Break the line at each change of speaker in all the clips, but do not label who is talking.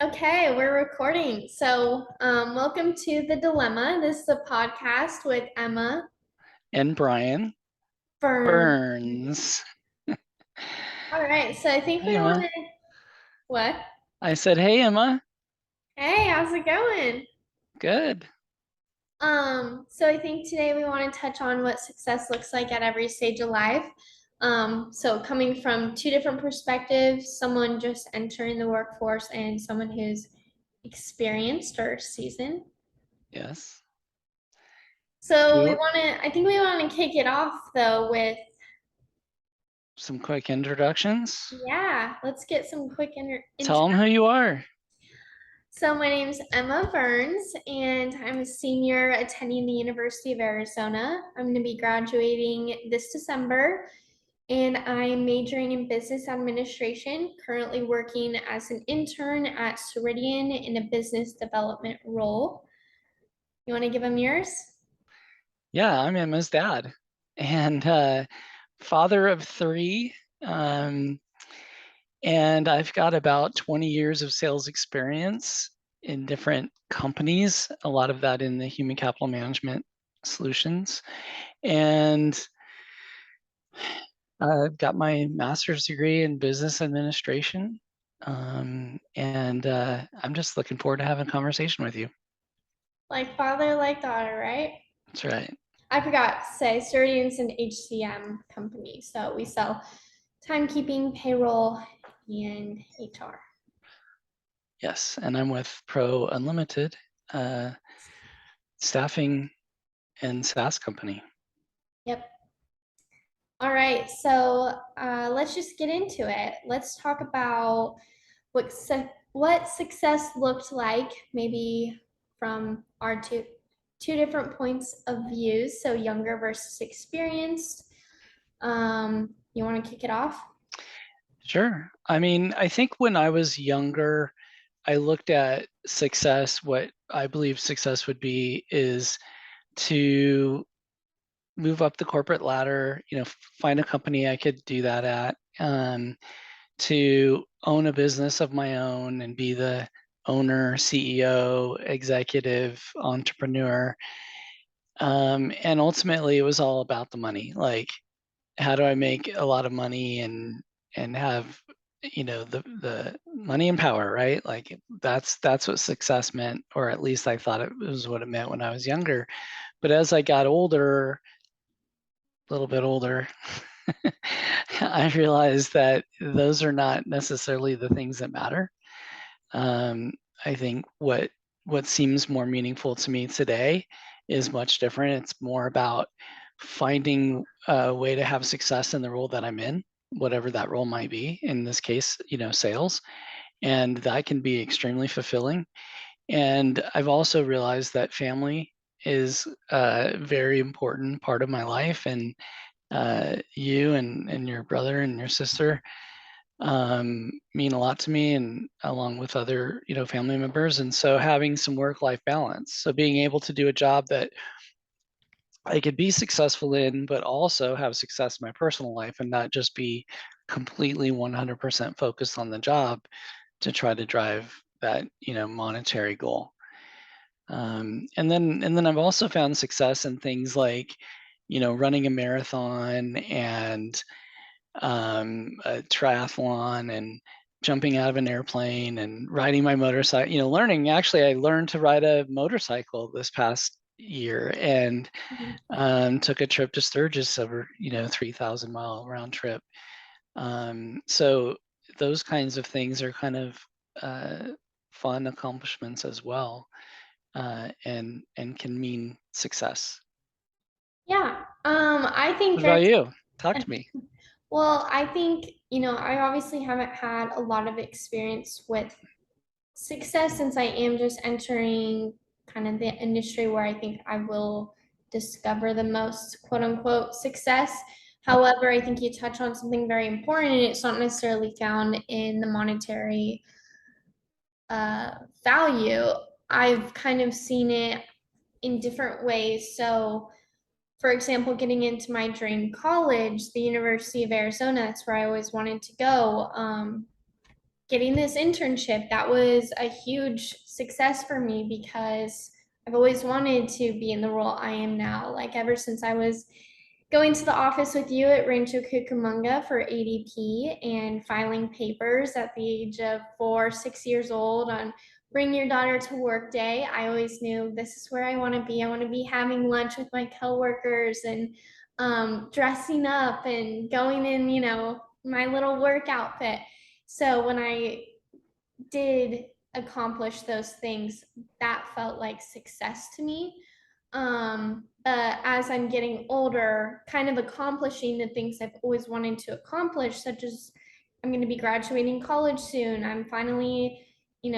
Okay, we're recording. Welcome to The Dilemma. This is a podcast with Emma
And Brian
Fern.
Burns.
All right, so I think
Hey,
we want
Emma.
to. What?
I said, hey, Emma.
Hey, how's it going?
Good.
So I think today we want to touch on what success looks like at every stage of life. So coming from two different perspectives, someone just entering the workforce and someone who's experienced or seasoned.
Yes. Do
So we
you,
want to, I think we want to kick it off though with
some quick introductions.
yeah, let's get some quick
Tell
intro.
them who you are.
So my name's Emma Burns, and I'm a senior attending the University of Arizona. I'm going to be graduating this December, and I'm majoring in business administration, currently working as an intern at Ceridian in a business development role. You want to give them yours?
Yeah, I'm Emma's dad and father of three. Um, and I've got about 20 years of sales experience in different companies, a lot of that in the human capital management solutions. And I've got my master's degree in business administration. And I'm just looking forward to having a conversation with you.
Like father, like daughter, right?
That's right.
I forgot to say, Ceridian's an HCM company, so we sell timekeeping, payroll, and HR.
Yes. And I'm with Pro Unlimited, uh, staffing and SaaS company.
Yep. All right, so let's just get into it. Let's talk about what success looked like, maybe from our two different points of views. So younger versus experienced. You want to kick it off?
Sure. I mean, I think when I was younger, I looked at success. What I believe success would be is to move up the corporate ladder, find a company I could do that at, to own a business of my own and be the owner, CEO, executive, entrepreneur. And ultimately it was all about the money. Like, how do I make a lot of money and have the money and power, right? Like that's what success meant, or at least I thought it was what it meant when I was younger. But as I got older, a little bit older, I realized that those are not necessarily the things that matter. Um, I think what seems more meaningful to me today is much different. It's more about finding a way to have success in the role that I'm in, whatever that role might be. In this case, sales, and that can be extremely fulfilling. And I've also realized that family is a very important part of my life, and you and your brother and your sister mean a lot to me, and along with other family members. And so having some work-life balance, so being able to do a job that I could be successful in, but also have success in my personal life and not just be completely 100% focused on the job to try to drive that monetary goal. And then I've also found success in things like running a marathon and a triathlon and jumping out of an airplane and riding my motorcycle, learning. Actually, I learned to ride a motorcycle this past year and
Mhm.
took a trip to Sturgis over, 3,000-mile round trip. So those kinds of things are kind of fun accomplishments as well, and can mean success.
Yeah. I think
What about
there's
you? Talk to me.
well, I think, I obviously haven't had a lot of experience with success since I am just entering kind of the industry where I think I will discover the most quote unquote success. However, I think you touch on something very important, and it's not necessarily found in the monetary uh, value. I've kind of seen it in different ways. So, for example, getting into my dream college, the University of Arizona, that's where I always wanted to go. getting this internship, that was a huge success for me because I've always wanted to be in the role I am now. Like ever since I was going to the office with you at Rancho Cucamonga for ADP and filing papers at the age of 4, 6 years old on bring your daughter to work day. I always knew this is where I want to be. I want to be having lunch with my coworkers and dressing up and going in, my little work outfit. So when I did accomplish those things, that felt like success to me. But as I'm getting older, kind of accomplishing the things I've always wanted to accomplish, such as I'm going to be graduating college soon. I'm finally,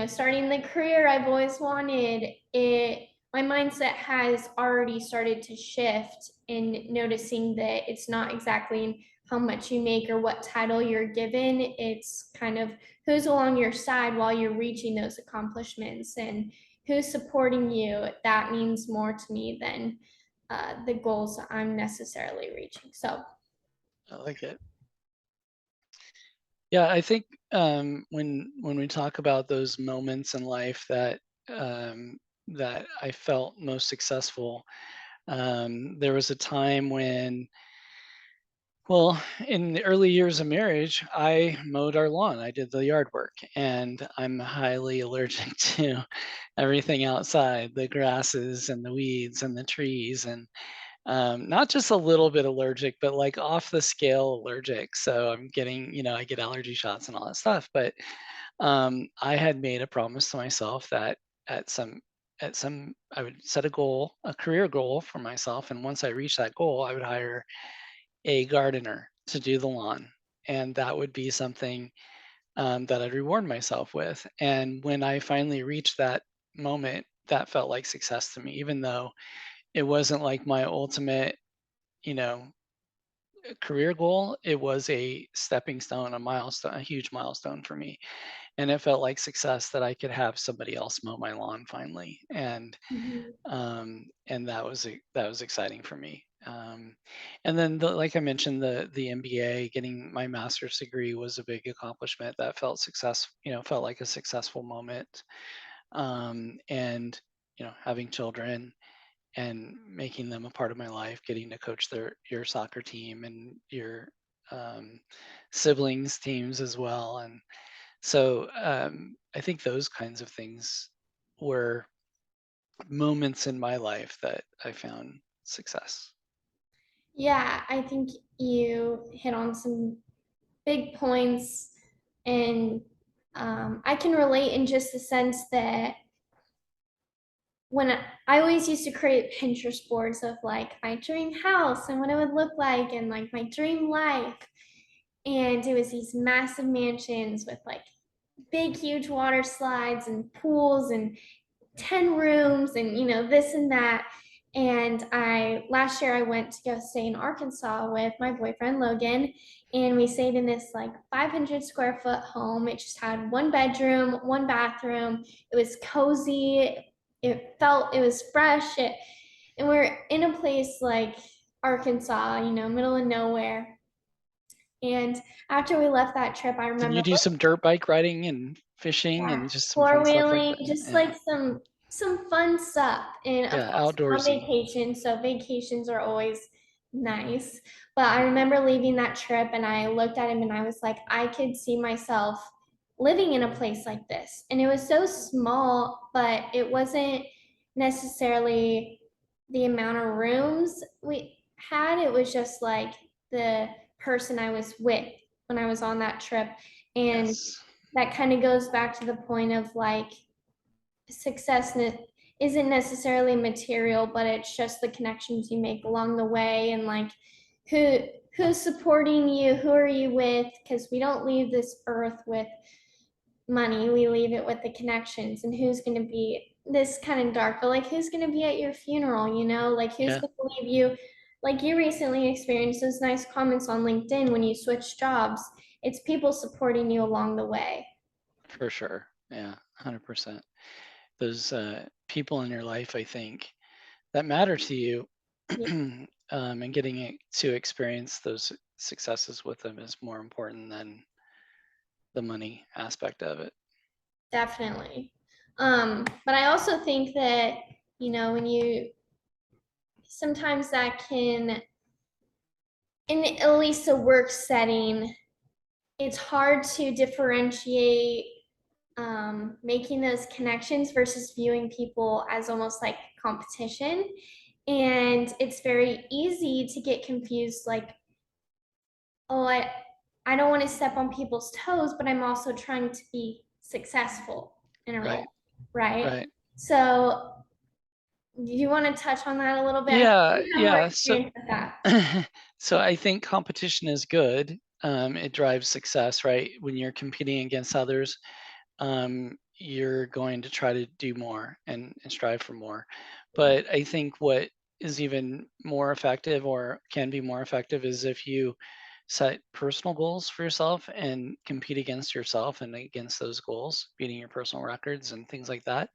starting the career I've always wanted. My mindset has already started to shift in noticing that it's not exactly how much you make or what title you're given. It's kind of who's along your side while you're reaching those accomplishments and who's supporting you. That means more to me than the goals I'm necessarily reaching. So,
I like it. Yeah, I think when we talk about those moments in life that I felt most successful, there was a time when, well, in the early years of marriage, I mowed our lawn. I did the yard work, and I'm highly allergic to everything outside, the grasses and the weeds and the trees, and not just a little bit allergic, but like off the scale allergic. So I'm getting, I get allergy shots and all that stuff. But I had made a promise to myself that at some I would set a goal, a career goal for myself, and once I reached that goal, I would hire a gardener to do the lawn, and that would be something that I'd reward myself with. And when I finally reached that moment, that felt like success to me, even though it wasn't like my ultimate, you know, career goal. It was a stepping stone, a milestone, a huge milestone for me. And it felt like success that I could have somebody else mow my lawn finally. And that was exciting for me. And then like I mentioned, the MBA, getting my master's degree was a big accomplishment that felt felt like a successful moment. And having children and making them a part of my life, getting to coach your soccer team and your um, siblings teams as well. And so I think those kinds of things were moments in my life that I found success.
yeah, I think you hit on some big points, and I can relate in just the sense that when I always used to create Pinterest boards of like my dream house and what it would look like and like my dream life. And it was these massive mansions with like big, huge water slides and pools and 10 rooms and, this and that. And last year I went to go stay in Arkansas with my boyfriend Logan. And we stayed in this like 500 square foot home. It just had one bedroom, one bathroom. It was cozy. It was fresh. And we're in a place like Arkansas, middle of nowhere. And after we left that trip, I
Did
remember
you do some dirt bike riding and fishing
yeah,
and just some
four
fun stuff like
wheeling,
that?
just
Yeah,
like some fun stuff. And of
yeah,
course, on
outdoorsy.
vacation, so vacations are always nice. But I remember leaving that trip and I looked at him and I was like, I could see myself living in a place like this. And it was so small, but it wasn't necessarily the amount of rooms we had. It was just like the person I was with when I was on that trip. And
Yes.
that kind of goes back to the point of like success isn't necessarily material, but it's just the connections you make along the way and like who who's supporting you, who are you with? Because we don't leave this earth with money, we leave it with the connections and who's going to be this kind of dark, but like who's going to be at your funeral, like who's
Yeah,
going to leave you. Like you recently experienced those nice comments on LinkedIn when you switch jobs. It's people supporting you along the way.
for sure. Yeah, 100%. Those people in your life, I think, that matter to you,
Yeah.
and getting to experience those successes with them is more important than the money aspect of it.
Definitely. But I also think that, when you sometimes that can, in at least a work setting, it's hard to differentiate making those connections versus viewing people as almost like competition. And it's very easy to get confused, like, oh, I don't want to step on people's toes, but I'm also trying to be successful in a role,
Right,
right?
right.
So, do you want to touch on that a little bit? I think
Yeah,
you have more
yeah. So,
experience with that.
so I think competition is good. It drives success, right? When you're competing against others, you're going to try to do more and strive for more. But I think what is even more effective or can be more effective is if you set personal goals for yourself and compete against yourself and against those goals, beating your personal records and things like that.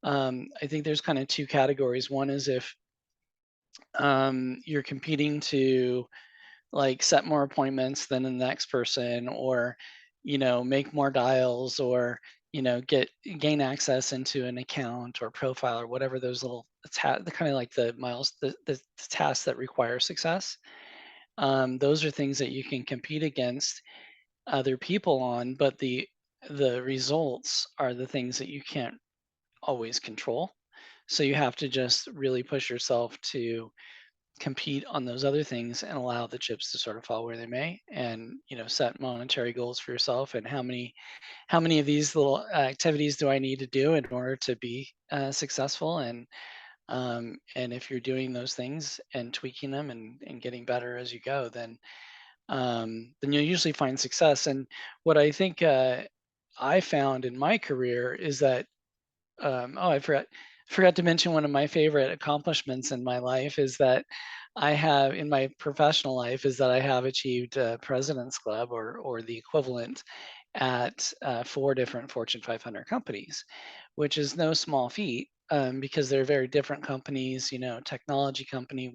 I think there's kind of two categories. One is if you're competing to like set more appointments than the next person, or make more dials, or get gain access into an account or profile or whatever those little the kind of like the miles the tasks that require success. Those are things that you can compete against other people on, but the results are the things that you can't always control. So you have to just really push yourself to compete on those other things and allow the chips to sort of fall where they may, and set monetary goals for yourself, and how many of these little activities do I need to do in order to be successful, and if you're doing those things and tweaking them and getting better as you go, then you'll usually find success. And what I think I found in my career is that oh, I forgot to mention one of my favorite accomplishments in my life is that I have in my professional life is that I have achieved President's Club, or the equivalent, at 4 different Fortune 500 companies, which is no small feat, because they're very different companies. Technology company,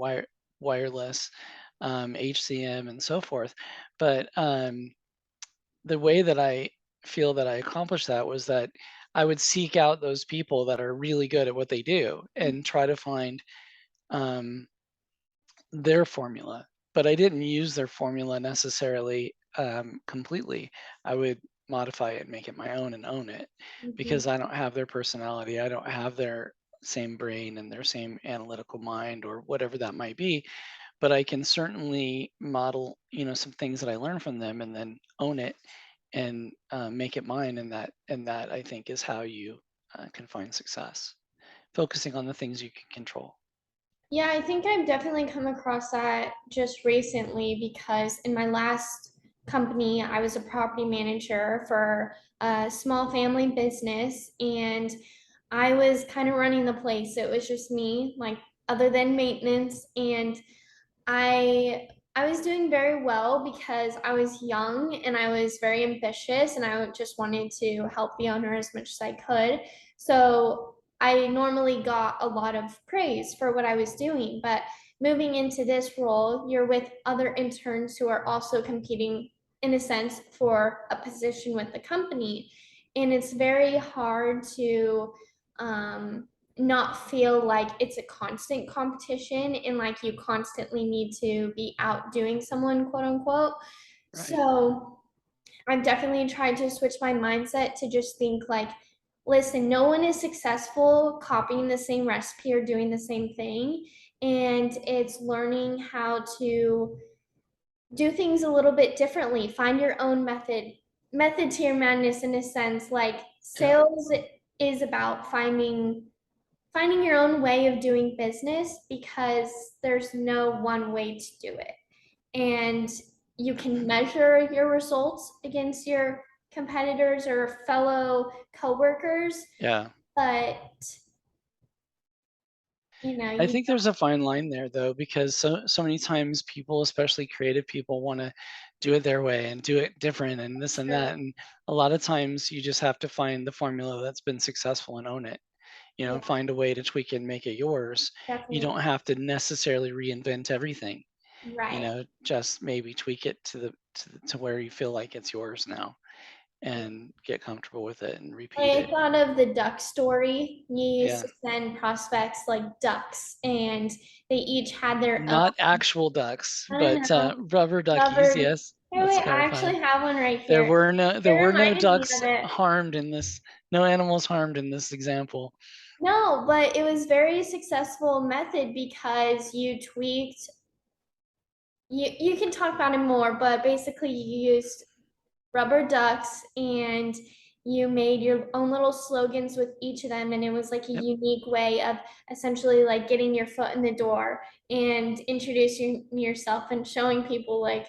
wireless, HCM, and so forth. But the way that I feel that I accomplished that was that I would seek out those people that are really good at what they do and try to find um, their formula. But I didn't use their formula necessarily completely. I would modify it and make it my own and own it,
Mhm.
because I don't have their personality. I don't have their same brain and their same analytical mind or whatever that might be, but I can certainly model, some things that I learn from them and then own it and make it mine. And that I think is how you can find success, focusing on the things you can control.
Yeah, I think I've definitely come across that just recently because in my last company, I was a property manager for a small family business and I was kind of running the place. It was just me, like other than maintenance, and I was doing very well because I was young and I was very ambitious and I just wanted to help the owner as much as I could. So I normally got a lot of praise for what I was doing, but moving into this role, you're with other interns who are also competing in a sense for a position with the company. And it's very hard to not feel like it's a constant competition and like you constantly need to be outdoing someone, quote unquote.
Right.
So I've definitely tried to switch my mindset to just think like, listen, no one is successful copying the same recipe or doing the same thing. And it's learning how to do things a little bit differently, find your own method to your madness in a sense. Like
Yeah.
sales is about finding your own way of doing business because there's no one way to do it. And you can measure your results against your competitors or fellow coworkers,
Yeah.
but
I
you
think there's a fine line there, though, because so many times people, especially creative people, want to do it their way and do it different and this and
true,
that. And a lot of times you just have to find the formula that's been successful and own it.
yeah,
Find a way to tweak it and make it yours. You
definitely
don't have to necessarily reinvent everything.
right.
Just maybe tweak it to where you feel like it's yours now. and get comfortable with it and repeat
I
it.
thought of the duck story. You used
Yeah.
to send prospects like ducks, and they each had their own.
Not actual ducks,
I don't
but
know,
rubber duckies.
rubber.
Yes,
Here,
let's
wait, I
clarify.
actually have one right
There
here.
were no
It
there were no
reminded me of
ducks
it.
harmed in this. No animals harmed in this example.
No, but it was very successful method because you tweaked. You can talk about it more, but basically you used rubber ducks and you made your own little slogans with each of them, and it was like a
Yep.
unique way of essentially like getting your foot in the door and introducing yourself and showing people like,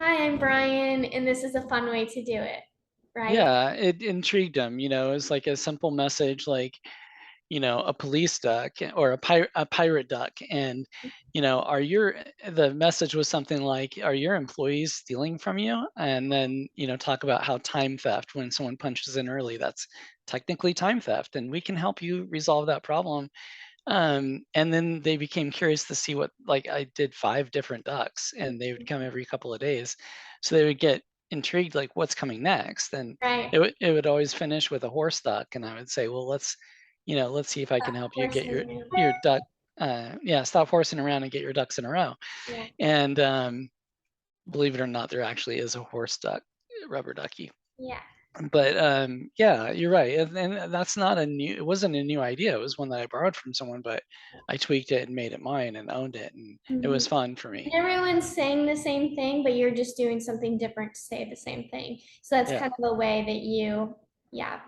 hi, I'm Brian and this is a fun way to do it, right?
Yeah, it intrigued them. It's like a simple message, like a police duck or a pirate duck, and are the message was something like, are your employees stealing from you? And then talk about how time theft, when someone punches in early, that's technically time theft, and we can help you resolve that problem. And then they became curious to see what, like, I did 5 different ducks, and they would come every couple of days. So they would get intrigued, like, what's coming next? And
Right.
it would always finish with a horse duck, and I would say, well, let's see if I can help you get your duck. Yeah, stop horsing around and get your ducks in a row.
Yeah.
And believe it or not, there actually is a horse duck, rubber ducky.
Yeah.
But yeah, you're right, and that's not a new. It wasn't a new idea. It was one that I borrowed from someone, but I tweaked it and made it mine and owned it, and it
Mhm.
was fun for me.
Everyone's saying the same thing, but you're just doing something different to say the same thing. So that's
Yeah,
kind of the way that you, yeah,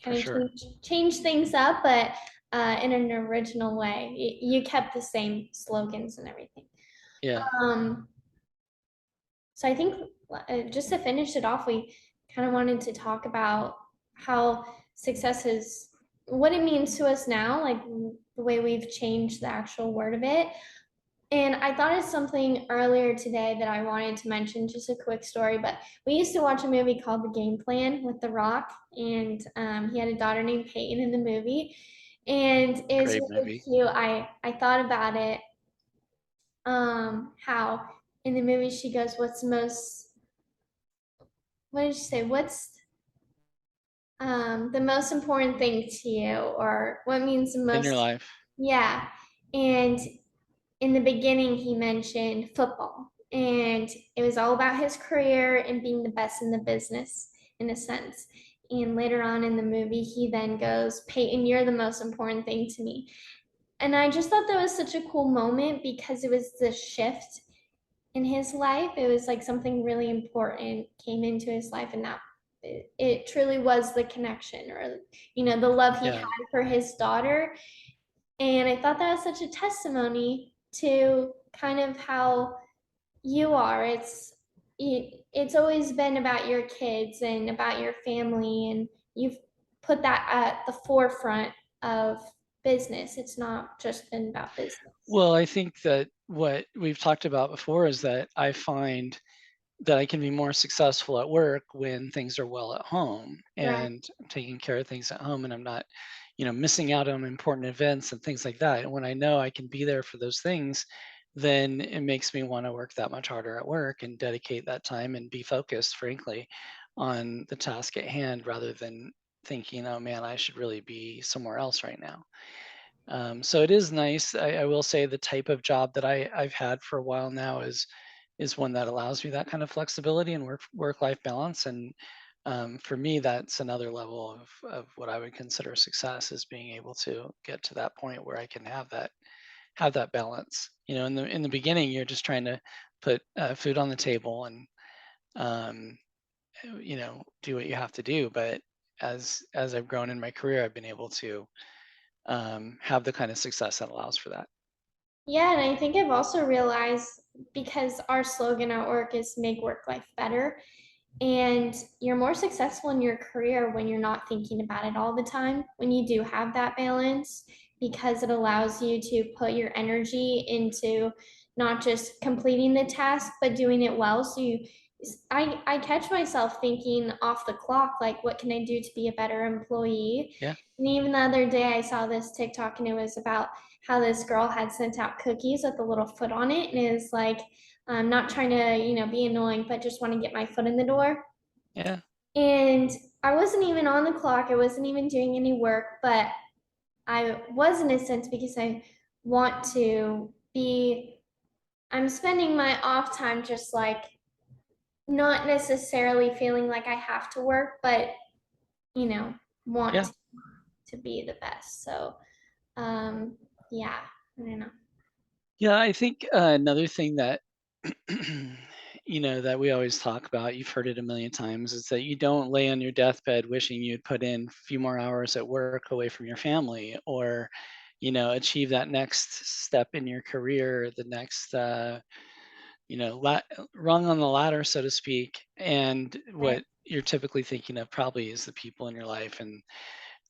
for
kind of
sure.
change things up, but in an original way. You kept the same slogans and everything.
Yeah,
Um, so I think just to finish it off, we kind of wanted to talk about how success is, what it means to us now, like the way we've changed the actual word of it. And I thought of something earlier today that I wanted to mention, just a quick story. But we used to watch a movie called The Game Plan with The Rock, and he had a daughter named Peyton in the movie. And it was
great
really
movie.
cute. I thought about it, how in the movie she goes, "What's the most? What did she say? What's the most important thing to you, or what means the
In your
most?"
life.
Yeah, and in the beginning he mentioned football and it was all about his career and being the best in the business in a sense, and later on in the movie he then goes, Peyton, you're the most important thing to me. And I just thought that was such a cool moment because it was the shift in his life. It was like something really important came into his life, and that it truly was the connection, or the love he
Yeah.
had for his daughter. And I thought that was such a testimony to kind of how you are. It's always been about your kids and about your family, and you've put that at the forefront of business. It's not just been about business.
Well, I think that what we've talked about before is that I find that I can be more successful at work when things are well at home,
Right.
and I'm taking care of things at home, and I'm not, missing out on important events and things like that. And when I know I can be there for those things, then it makes me want to work that much harder at work and dedicate that time and be focused, frankly, on the task at hand rather than thinking, oh man, I should really be somewhere else right now. So it is nice. I will say the type of job that I've had for a while now is one that allows me that kind of flexibility and work life balance. And for me, that's another level of what I would consider success, is being able to get to that point where I can have that balance. In the beginning, you're just trying to put food on the table and um, do what you have to do. But as I've grown in my career, I've been able to have the kind of success that allows for that.
Yeah, and I think I've also realized, because our slogan at work is make work life better, and you're more successful in your career when you're not thinking about it all the time, when you do have that balance, because it allows you to put your energy into not just completing the task, but doing it well. So I catch myself thinking off the clock, like, what can I do to be a better employee?
Yeah.
And even the other day, I saw this TikTok and it was about how this girl had sent out cookies with a little foot on it. And it was like, I'm not trying to, be annoying, but just want to get my foot in the door.
Yeah.
And I wasn't even on the clock. I wasn't even doing any work, but I was in a sense because I want to be, I'm spending my off time just like not necessarily feeling like I have to work, but you know, want
Yeah.
to be the best. So, um, yeah, I don't know.
Yeah, I think another thing that that we always talk about, you've heard it a million times, is that you don't lay on your deathbed wishing you'd put in a few more hours at work away from your family, or achieve that next step in your career, the next rung on the ladder, so to speak. And
Right,
what you're typically thinking of probably is the people in your life,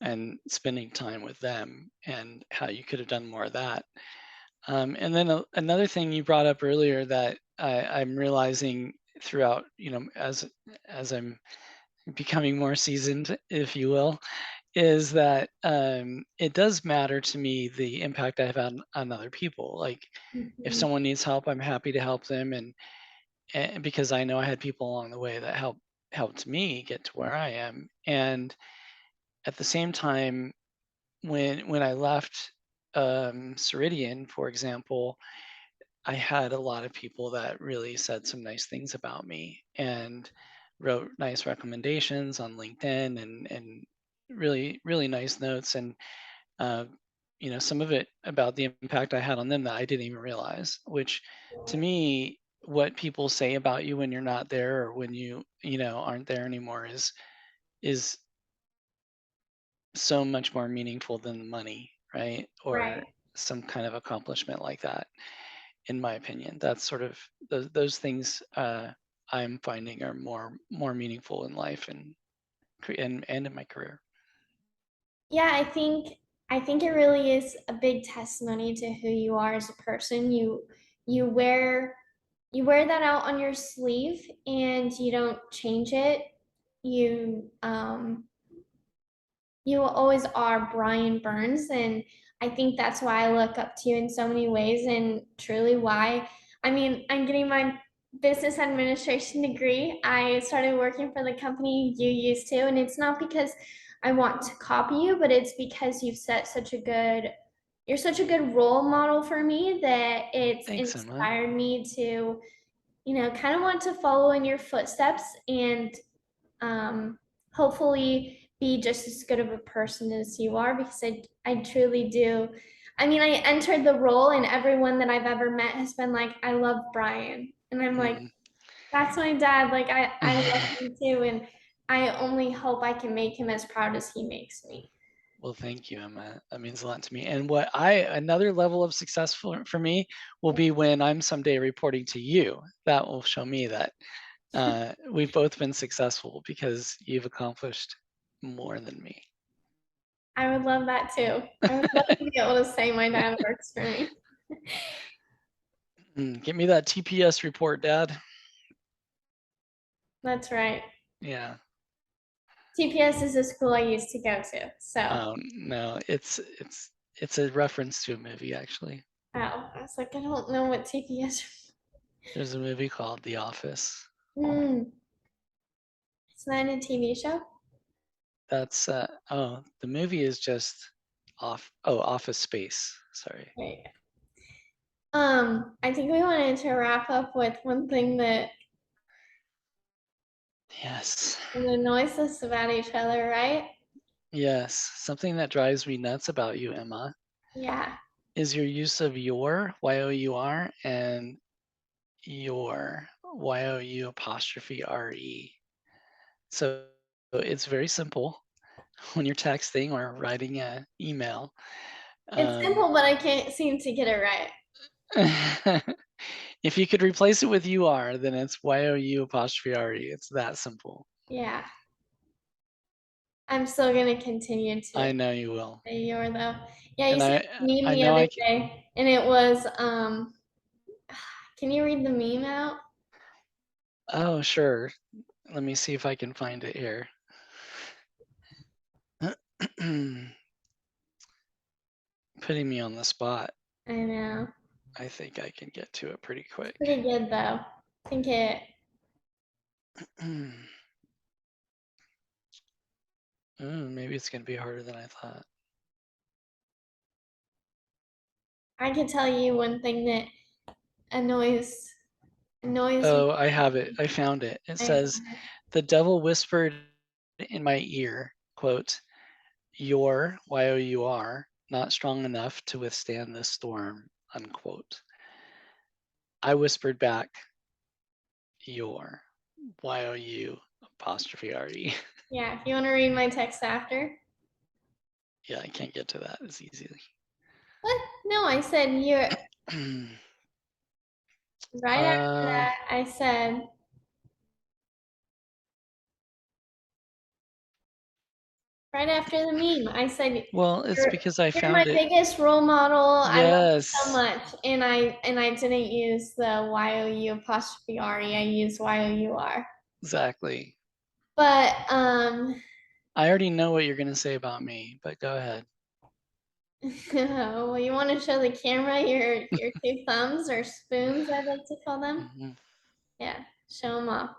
and spending time with them, and how you could have done more of that. And then another thing you brought up earlier that I'm realizing throughout, as I'm becoming more seasoned, if you will, is that it does matter to me the impact I have on other people. Like, if
mhm,
someone needs help, I'm happy to help them, and because I know I had people along the way that helped me get to where I am. And at the same time, when I left Ceridian, for example, I had a lot of people that really said some nice things about me, and wrote nice recommendations on LinkedIn, and really, really nice notes. And uh, some of it about the impact I had on them that I didn't even realize, which, to me, what people say about you when you're not there, or when aren't there anymore, is so much more meaningful than the money, right? Or
right.
some kind of accomplishment like that, in my opinion. That's sort of those things I'm finding are more meaningful in life, and in my career.
Yeah, I think it really is a big testimony to who you are as a person. You wear you wear that out on your sleeve and you don't change it. You you always are Brian Burns, and I think that's why I look up to you in so many ways, and truly why. I mean, I'm getting my business administration degree. I started working for the company you used to, and it's not because I want to copy you, but it's because you're such a good role model for me that it's
Thanks, Emma.
inspired me to, kind of want to follow in your footsteps and um, hopefully be just as good of a person as you are because I truly do. I mean, I entered the role and everyone that I've ever met has been like, I love Brian. And I'm like,
Mm.
that's my dad. Like, I love him too. And I only hope I can make him as proud as he makes me.
Well, thank you, Emma. That means a lot to me. And another level of success for me will be when I'm someday reporting to you. That will show me that we've both been successful, because you've accomplished more than me.
I would love that too. I would love to be able to say my dad works for me.
Get me that TPS report, Dad.
That's right.
Yeah.
TPS is a school I used to go to. So,
No, it's a reference to a movie, actually.
I was like, I don't know what TPS.
There's a movie called The Office.
Hmm. It's not a TV show.
That's the movie is just Office Space. Sorry.
Wait. I think we wanted to wrap up with one thing that
Yes.
annoys us about each other, right?
Yes. Something that drives me nuts about you, Emma,
Yeah.
is your use of your, Y-O-U-R, and your, Y-O-U apostrophe R-E. So it's very simple when you're texting or writing an email.
It's
Um,
simple, but I can't seem to get it right.
if you could replace it with UR, then it's Y-O-U apostrophe R-E. It's that simple.
Yeah. I'm still gonna continue
I
to
know you will.
say your though. Yeah, you
And
sent me a meme
I
the
know
other
I can.
day, and it was can you read the meme out?
Oh, sure. Let me see if I can find it here. Putting me on the spot.
I know.
I think I can get to it pretty quick.
Pretty good though. I think it
Maybe it's gonna be harder than I thought.
I can tell you one thing that annoys me.
Oh, I have it. I found it. It
I-
says, the devil whispered in my ear, quote, "You're, Y-O-U-R, not strong enough to withstand this storm," unquote. I whispered back, "You're, Y-O-U apostrophe R-E."
Yeah, if you want to read my text after.
Yeah, I can't get to that as easily.
What? No, I said you're right after that. I said right after the meme. I said
Well, it's
you're
because I
you're my
found it.
biggest role model. I love you so
Yes,
much. And I didn't use the Y-O-U apostrophe R-E. I used Y-O-U-R.
exactly.
But
I already know what you're gonna say about me, but go ahead.
well, you want to show the camera your two thumbs or spoons, I'd like to call them.
Mhm.
Yeah, show them off.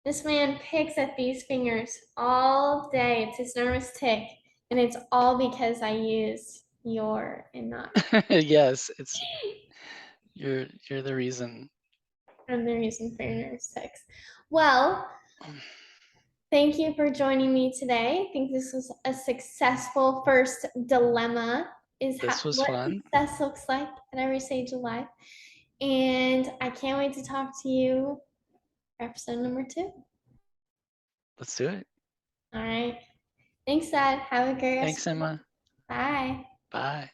This man picks at these fingers all day. It's his nervous tick, and it's all because I use your and not.
Yes, you're the reason.
I'm the reason for your nervous ticks. Well, thank you for joining me today. I think this was a successful first dilemma.
This was
What
fun.
success looks like at every stage of life. And I can't wait to talk to you for episode number 2.
Let's do it.
All right. Thanks, Dad. Have a great rest
Thanks,
of the day.
Emma.
Bye.
Bye.